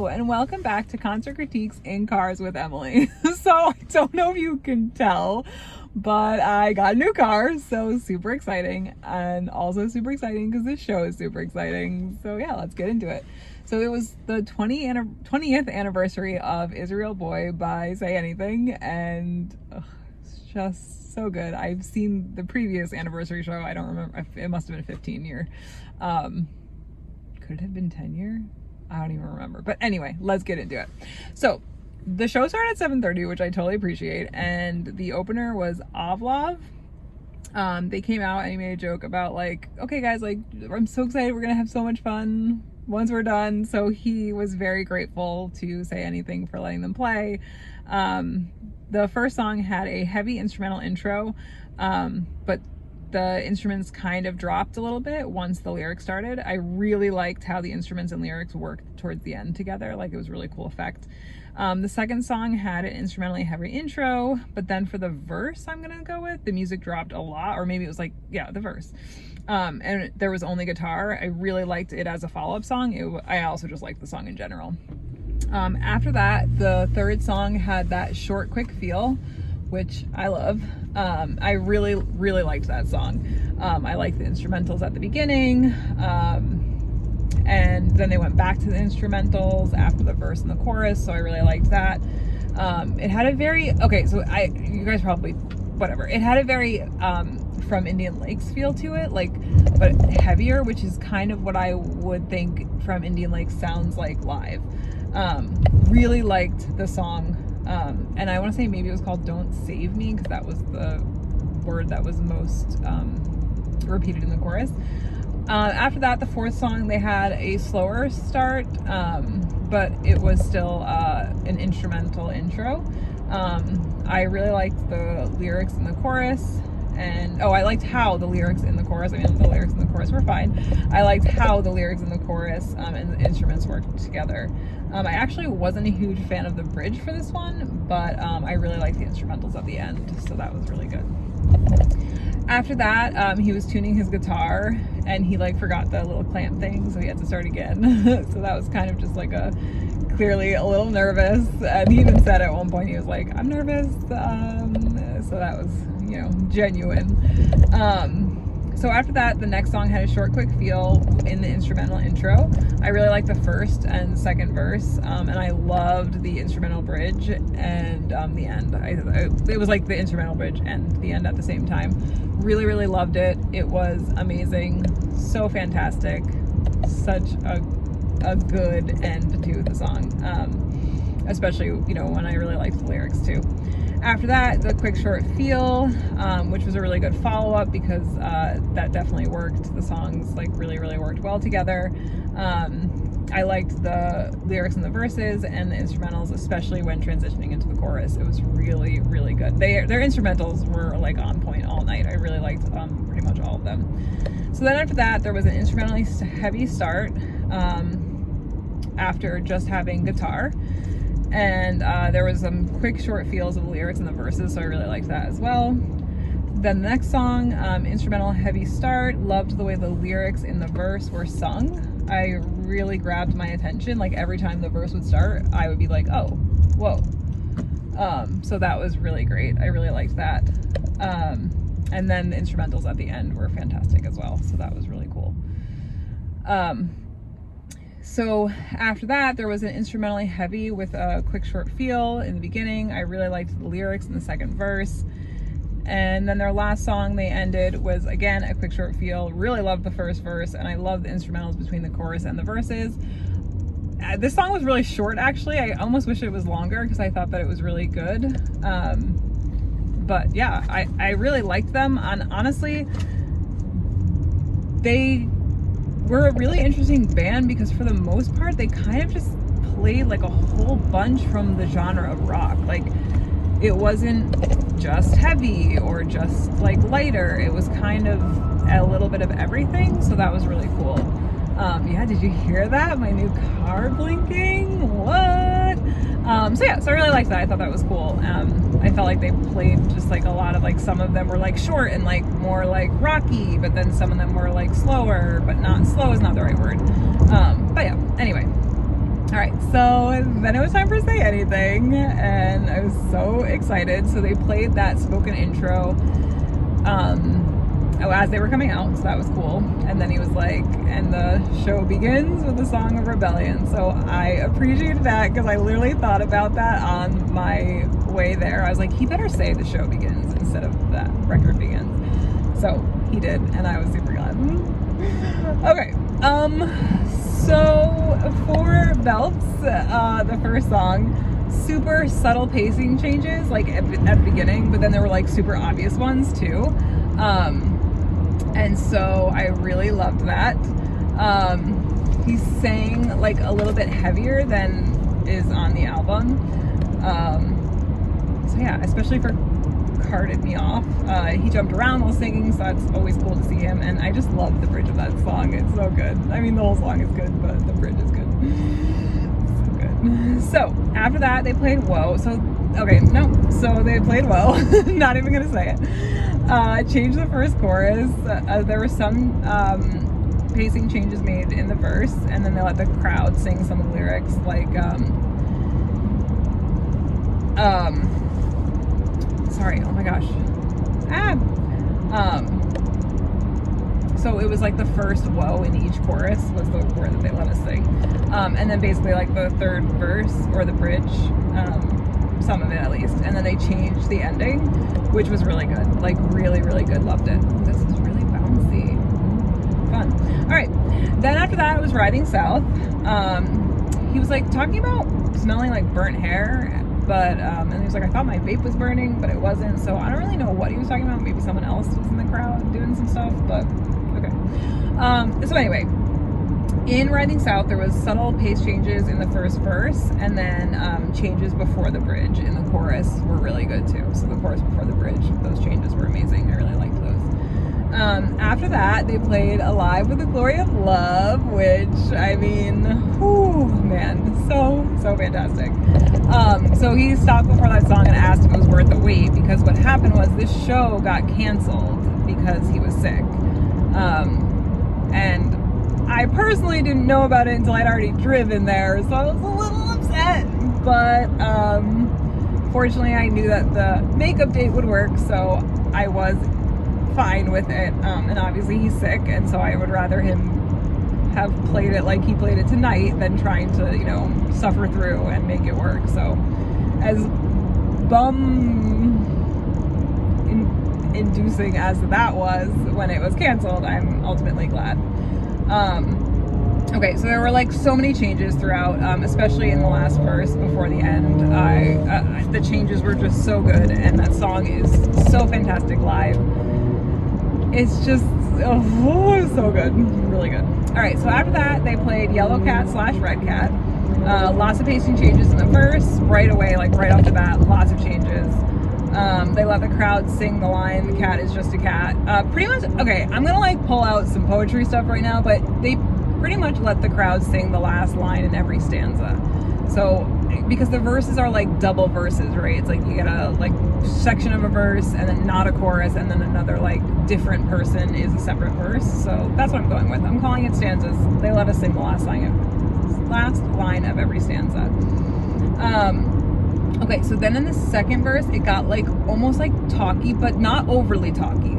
Hello, and welcome back to Concert Critiques in Cars with Emily. So I don't know if you can tell, but I got a new car, so super exciting, and also super exciting because this show is super exciting. So yeah, let's get into it. So it was the 20th anniversary of Israel Boy by Say Anything, and it's just so good. I've seen the previous anniversary show. I don't remember. It must have been a 15 year. Could it have been 10 year? I don't even remember. But anyway, let's get into it. So the show started at 7:30, which I totally appreciate. And the opener was Ovlov. They came out and he made a joke about like, okay guys, like I'm so excited. We're going to have so much fun once we're done. So he was very grateful to Say Anything for letting them play. The first song had a heavy instrumental intro, but the instruments kind of dropped a little bit once the lyrics started. I really liked how the instruments and lyrics worked towards the end together. Like, it was a really cool effect. The second song had an instrumentally heavy intro, but then for the verse I'm gonna go with, the music dropped a lot, or maybe it was like, yeah, the verse. And there was only guitar. I really liked it as a follow-up song. I also just liked the song in general. After that, the third song had that short, quick feel, which I love. I really liked that song. I liked the instrumentals at the beginning, and then they went back to the instrumentals after the verse and the chorus, so I really liked that. It had a very, you guys probably, whatever. It had a very From Indian Lakes feel to it, like, but heavier, which is kind of what I would think From Indian Lakes sounds like live. Really liked the song. And I want to say maybe it was called Don't Save Me, because that was the word that was most repeated in the chorus. After that, the fourth song, they had a slower start, but it was still an instrumental intro. I really liked the lyrics in the chorus, and I liked how the lyrics in the chorus, the lyrics in the chorus were fine. I liked how the lyrics in the chorus and the instruments worked together. I actually wasn't a huge fan of the bridge for this one, but I really liked the instrumentals at the end, so that was really good. After that, he was tuning his guitar, and he like forgot the little clamp thing, so he had to start again. So that was kind of just like clearly a little nervous, and he even said at one point, he was like, I'm nervous, so that was, genuine. So after that, the next song had a short, quick feel in the instrumental intro. I really liked the first and second verse, and I loved the instrumental bridge and the end. It was like the instrumental bridge and the end at the same time. Really loved it. It was amazing. So fantastic. Such a good end to the song, especially, when I really liked the lyrics too. After that, the quick short feel, which was a really good follow-up because that definitely worked. The songs like really worked well together. I liked the lyrics and the verses and the instrumentals, especially when transitioning into the chorus. It was really good. Their instrumentals were like on point all night. I really liked pretty much all of them. So then after that, there was an instrumentally heavy start after just having guitar. And there was some quick short feels of the lyrics and the verses, so I really liked that as well. Then the next song, instrumental heavy start. Loved the way the lyrics in the verse were sung. I really grabbed my attention. Like every time the verse would start, I would be like, oh, whoa. So that was really great. I really liked that. And then the instrumentals at the end were fantastic as well, so that was really cool. So after that, there was an instrumentally heavy with a quick short feel in the beginning. I really liked the lyrics in the second verse. And then their last song they ended was, again, a quick short feel. Really loved the first verse, and I loved the instrumentals between the chorus and the verses. This song was really short, actually. I almost wish it was longer because I thought that it was really good. But yeah, I really liked them. And honestly, they were a really interesting band because for the most part, they kind of just played like a whole bunch from the genre of rock. Like, it wasn't just heavy or just like lighter. It was kind of a little bit of everything. So that was really cool. Yeah, did you hear that? My new car blinking? What? So I really liked that. I thought that was cool. I felt like they played just like a lot of like, some of them were like short and like more like rocky, but then some of them were like slower, but not slow is not the right word. But yeah, anyway. All right, so then it was time for Say Anything, and I was so excited. So they played that spoken intro as they were coming out, so that was cool. And then he was like, and the show begins with the song of rebellion. So I appreciated that because I literally thought about that on my way there. I was like, he better say the show begins instead of that record begins. So he did, and I was super glad. Okay, so for Belts, the first song, super subtle pacing changes, like at the beginning, but then there were like super obvious ones too. And so I really loved that. He sang like a little bit heavier than is on the album. So yeah, especially for Carted Me Off. He jumped around while singing, so that's always cool to see him. And I just love the bridge of that song. It's so good. I mean, the whole song is good, but the bridge is good. So good. So after that, they played Whoa. So they played Whoa. Not even gonna say it. Changed the first chorus. There were some pacing changes made in the verse, and then they let the crowd sing some of the lyrics, like sorry, oh my gosh. So it was like the first whoa in each chorus was the word that they let us sing. And then basically like the third verse, or the bridge, some of it at least. And then they changed the ending, which was really good. Like really, really good. Loved it. This is really bouncy. Fun. All right. Then after that, it was Riding South. He was like talking about smelling like burnt hair. But, and he was like, I thought my vape was burning, but it wasn't. So I don't really know what he was talking about. Maybe someone else was in the crowd doing some stuff, but okay. So anyway, in Riding South, there was subtle pace changes in the first verse, and then changes before the bridge in the chorus were really good too. So the chorus before the bridge, those changes were amazing. I really liked those. After that, they played Alive with the Glory of Love, which, I mean, whew, man, so fantastic. So he stopped before that song and asked if it was worth the wait, because what happened was this show got canceled because he was sick. And I personally didn't know about it until I'd already driven there, so I was a little upset. But fortunately, I knew that the makeup date would work, so I was fine with it. And obviously he's sick, and so I would rather him have played it like he played it tonight than trying to, you know, suffer through and make it work. So as inducing as that was when it was canceled, I'm ultimately glad. Okay, so there were like so many changes throughout, especially in the last verse before the end. The changes were just so good, and that song is so fantastic live. It's just, oh, so good. Really good. All right, so after that, they played Yellow Cat / Red Cat. Lots of pacing changes in the verse. Right away, like right off the bat, lots of changes. They let the crowd sing the line, the cat is just a cat. Pretty much, okay, I'm gonna like pull out some poetry stuff right now, but they pretty much let the crowd sing the last line in every stanza. So, because the verses are like double verses, right? It's like you get a like section of a verse and then not a chorus, and then another like different person is a separate verse. So that's what I'm going with. I'm calling it stanzas. They let us sing the last line of every stanza. Okay, so then in the second verse, it got like almost like talky, but not overly talky.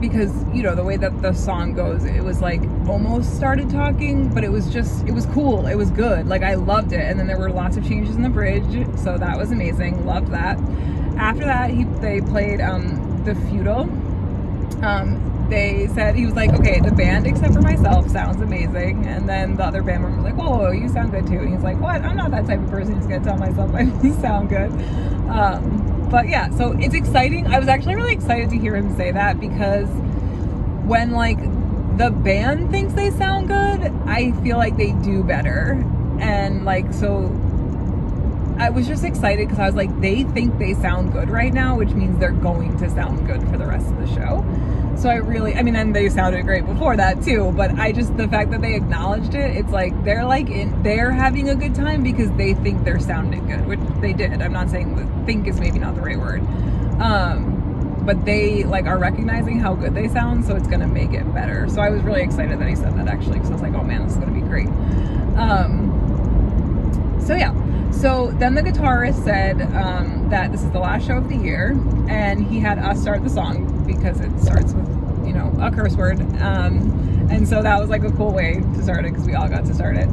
Because, you know, the way that the song goes, it was like almost started talking, but it was cool. It was good. Like, I loved it. And then there were lots of changes in the bridge, so that was amazing. Loved that. After that, they played The Feudal. They said, he was like, okay, the band except for myself sounds amazing. And then the other band member was like, oh, you sound good too. And he's like, what? I'm not that type of person who's gonna tell myself I sound good. But yeah, so it's exciting. I was actually really excited to hear him say that, because when like the band thinks they sound good, I feel like they do better. And like, so I was just excited because I was like, they think they sound good right now, which means they're going to sound good for the rest of the show. So and they sounded great before that too, but the fact that they acknowledged it, it's like, they're having a good time because they think they're sounding good, which they did. I'm not saying think is maybe not the right word. But they like are recognizing how good they sound, so it's gonna make it better. So I was really excited that he said that, actually, because I was like, oh man, this is gonna be great. So yeah, so then the guitarist said that this is the last show of the year, and he had us start the song because it starts with, you know, a curse word, and so that was like a cool way to start it because we all got to start it.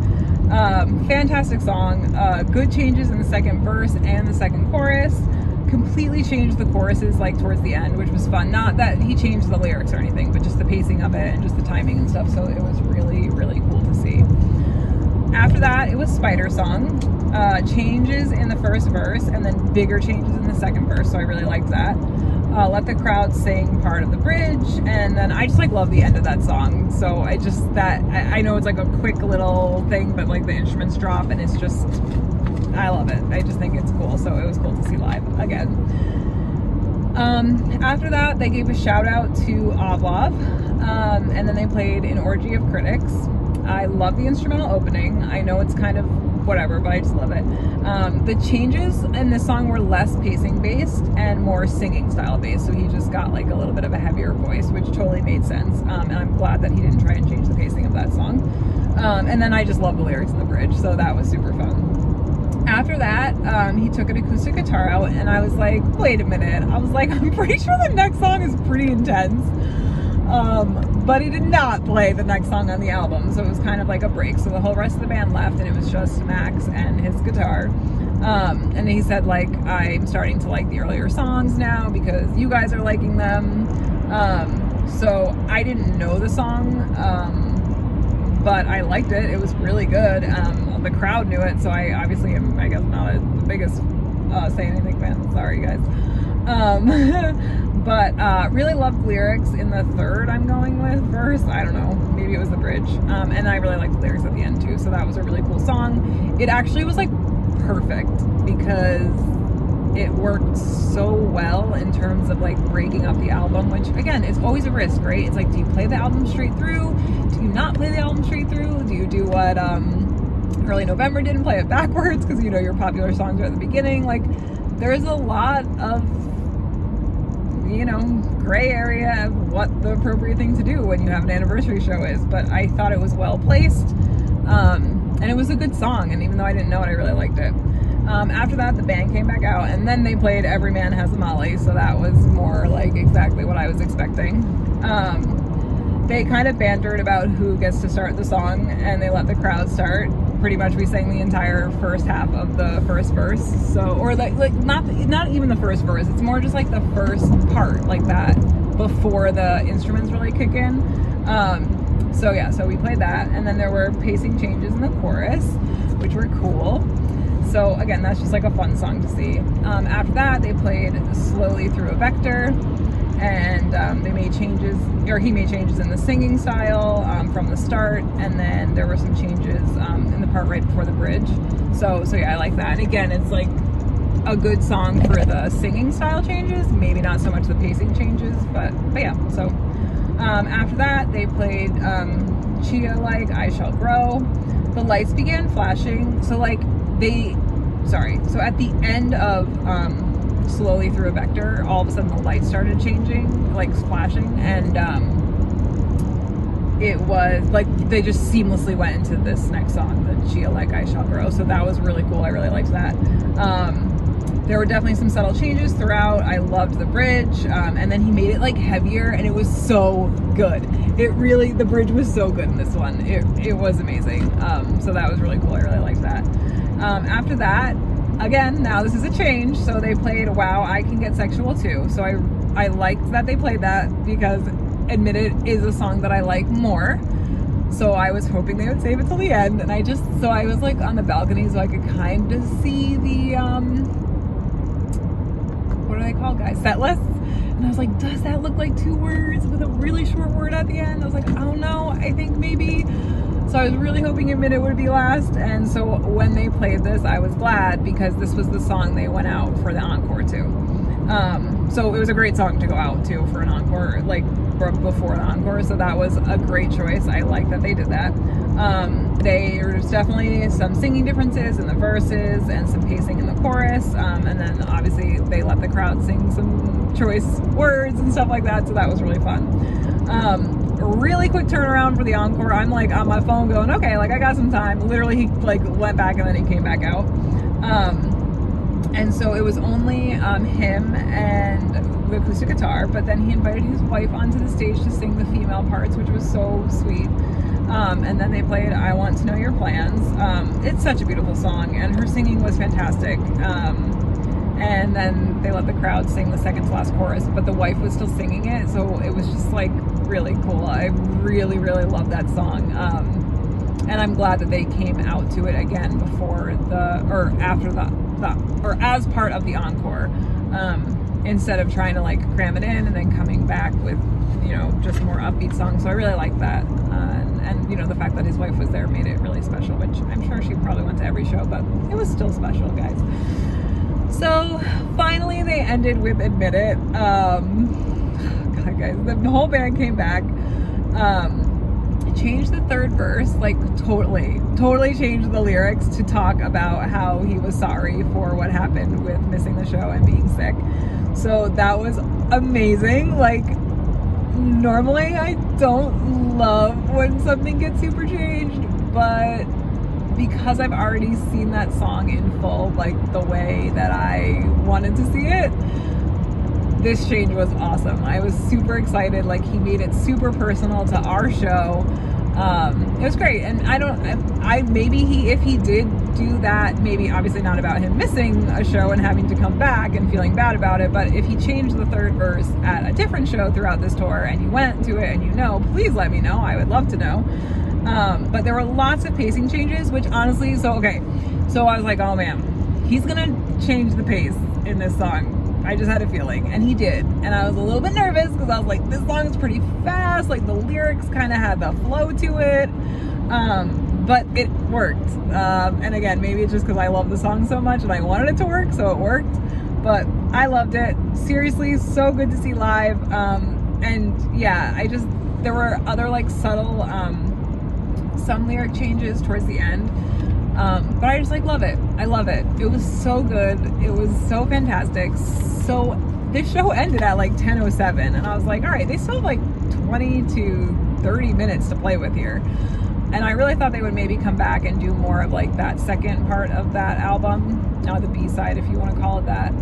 Fantastic song, good changes in the second verse and the second chorus. Completely changed the choruses like towards the end, which was fun. Not that he changed the lyrics or anything, but just the pacing of it and just the timing and stuff, so it was really, really cool to see. After that, it was Spider Song. Changes in the first verse and then bigger changes in the second verse, so I really liked that. Let the crowd sing part of the bridge, and then I just like love the end of that song. So I know it's like a quick little thing, but like the instruments drop and it's just, I love it. I just think it's cool, so it was cool to see live again. After that, they gave a shout out to Ovlov, and then they played An Orgy of Critics. I love the instrumental opening. I know it's kind of whatever, but I just love it. The changes in this song were less pacing based and more singing style based, so he just got like a little bit of a heavier voice, which totally made sense, and I'm glad that he didn't try and change the pacing of that song. And then I just love the lyrics in the bridge, so that was super fun. After that, he took an acoustic guitar out, and I was like, wait a minute. I was like, I'm pretty sure the next song is pretty intense. But he did not play the next song on the album, so it was kind of like a break. So the whole rest of the band left, and it was just Max and his guitar. And he said, like, I'm starting to like the earlier songs now because you guys are liking them. So I didn't know the song, but I liked it. It was really good. The crowd knew it, so I obviously am, I guess, not the biggest Say Anything fan. Sorry, guys. But really loved lyrics in the third, I'm going with, verse. I don't know, maybe it was the bridge. And I really liked the lyrics at the end too, so that was a really cool song. It actually was like perfect because it worked so well in terms of like breaking up the album, which again, it's always a risk, right? It's like, do you play the album straight through? Do you not play the album straight through? Do you do what Early November did and play it backwards because you know your popular songs are at the beginning? Like, there's a lot of, you know, gray area of what the appropriate thing to do when you have an anniversary show is, but I thought it was well placed, and it was a good song, and even though I didn't know it, I really liked it. After that, the band came back out, and then they played Every Man Has a Molly, so that was more like exactly what I was expecting. They kind of bantered about who gets to start the song, and they let the crowd start. Pretty much we sang the entire first half of the first verse, so, or like not even the first verse, it's more just like the first part, like that, before the instruments really kick in. So yeah, so we played that, and then there were pacing changes in the chorus, which were cool. So again, that's just like a fun song to see. After that, they played Slowly Through a Vector, and they made changes, or he made changes in the singing style from the start, and then there were some changes in the part right before the bridge. So yeah, I like that. And again, it's like a good song for the singing style changes, maybe not so much the pacing changes, but yeah. So after that, they played Chia Like I Shall Grow. The lights began flashing, so like so at the end of Slowly Through a Vector, all of a sudden the lights started changing, like flashing, and it was like they just seamlessly went into this next song, the Chia Like I Shall Grow. So that was really cool. I really liked that. There were definitely some subtle changes throughout. I loved the bridge, and then he made it like heavier, and it was so good. The bridge was so good in this one. It was amazing. So that was really cool. I really liked that. After that, again, now this is a change, so they played Wow, I Can Get Sexual Too. So I liked that they played that because Admit It is a song that I like more. So I was hoping they would save it till the end, and I was like on the balcony so I could kind of see the, what are they called, guys? Set lists. And I was like, does that look like 2 words with a really short word at the end? I was like, oh no, I think maybe. So I was really hoping Admit It would be last, and so when they played this, I was glad because this was the song they went out for the encore to. So it was a great song to go out to for an encore, like before the encore, so that was a great choice. I like that they did that. There's definitely some singing differences in the verses and some pacing in the chorus, and then obviously they let the crowd sing some choice words and stuff like that, so that was really fun. really quick turnaround for the encore. I'm like on my phone going, okay, like I got some time. Literally he like went back and then he came back out. And so it was only him and the acoustic guitar, but then he invited his wife onto the stage to sing the female parts, which was so sweet. And then they played I Want to Know Your Plans. It's such a beautiful song, and her singing was fantastic. And then they let the crowd sing the second to last chorus, but the wife was still singing it, so it was just like really cool. I really, really love that song. And I'm glad that they came out to it again before or after or as part of the encore, instead of trying to like cram it in and then coming back with, you know, just more upbeat songs. So I really like that. And you know, the fact that his wife was there made it really special, which I'm sure she probably went to every show, but it was still special, guys. So finally they ended with Admit It. God, guys, the whole band came back. Changed the third verse, like totally changed the lyrics to talk about how he was sorry for what happened with missing the show and being sick. So that was amazing. Like, normally I don't love when something gets super changed, but because I've already seen that song in full, like the way that I wanted to see it, this change was awesome. I was super excited. Like, he made it super personal to our show. It was great. And if he did do that, maybe obviously not about him missing a show and having to come back and feeling bad about it, but if he changed the third verse at a different show throughout this tour and you went to it and you know, please let me know. I would love to know. But there were lots of pacing changes, which honestly, so I was like, oh man, he's gonna change the pace in this song. I just had a feeling, and he did. And I was a little bit nervous because I was like, this song is pretty fast, like the lyrics kind of had the flow to it, but it worked. And again, maybe it's just because I love the song so much and I wanted it to work, so it worked. But I loved it. Seriously, so good to see live. And yeah, there were other like subtle some lyric changes towards the end. But I just like love it. I love it. It was so good. It was so fantastic. So this show ended at like 10:07, and I was like, all right, they still have like 20 to 30 minutes to play with here. And I really thought they would maybe come back and do more of like that second part of that album, the B-side, if you want to call it that.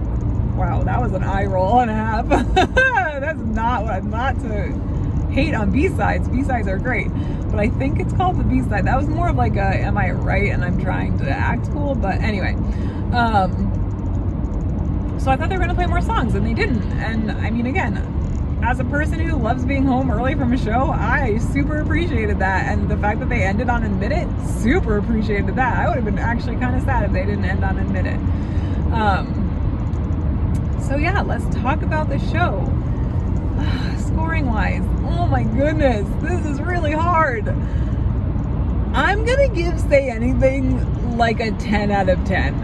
Wow, that was an eye roll and a half. That's not to hate on B-sides. B-sides are great. But I think it's called the B-side. That was more of like a, am I right? And I'm trying to act cool. But anyway, so I thought they were going to play more songs, and they didn't. And I mean, again, as a person who loves being home early from a show, I super appreciated that. And the fact that they ended on Admit It, super appreciated that. I would have been actually kind of sad if they didn't end on Admit It. So yeah, let's talk about the show. Scoring wise, oh my goodness, this is really hard. I'm gonna give Say Anything like a 10 out of 10.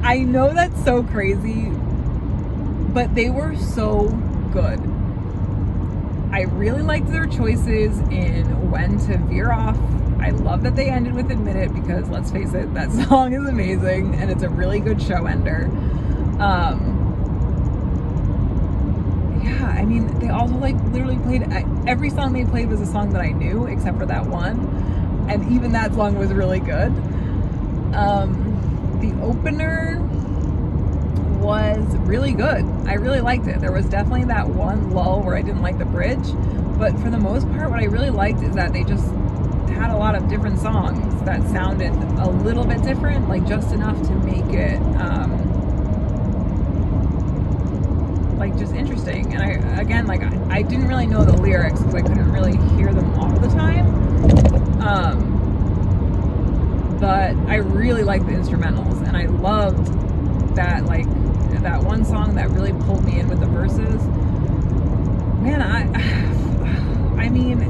I know that's so crazy, but they were so good. I really liked their choices in when to veer off. I love that they ended with Admit It, because let's face it, that song is amazing and it's a really good show ender. Yeah, I mean, they also like literally played, every song they played was a song that I knew except for that one, and even that song was really good. The opener was really good. I really liked it. There was definitely that one lull where I didn't like the bridge, but for the most part, what I really liked is that they just had a lot of different songs that sounded a little bit different, like just enough to make it like just interesting. And I didn't really know the lyrics because I couldn't really hear them all the time, but I really liked the instrumentals, and I loved that, like, that one song that really pulled me in with the verses. Man, I mean,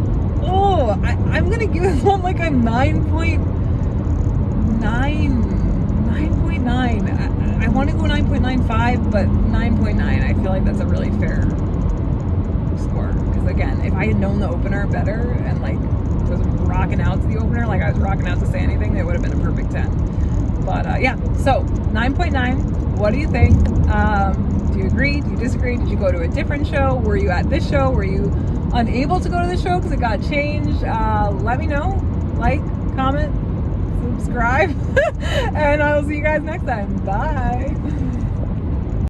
I'm gonna give this one like a 9.9. I want to go 9.95, but 9.9. I feel like that's a really fair score. Because again, if I had known the opener better and like was rocking out to the opener, like I was rocking out to Say Anything, it would have been a perfect 10. But yeah, so 9.9. What do you think? Do you agree? Do you disagree? Did you go to a different show? Were you at this show? Were you unable to go to the show because it got changed, let me know. Like, comment, subscribe, and I will see you guys next time. Bye.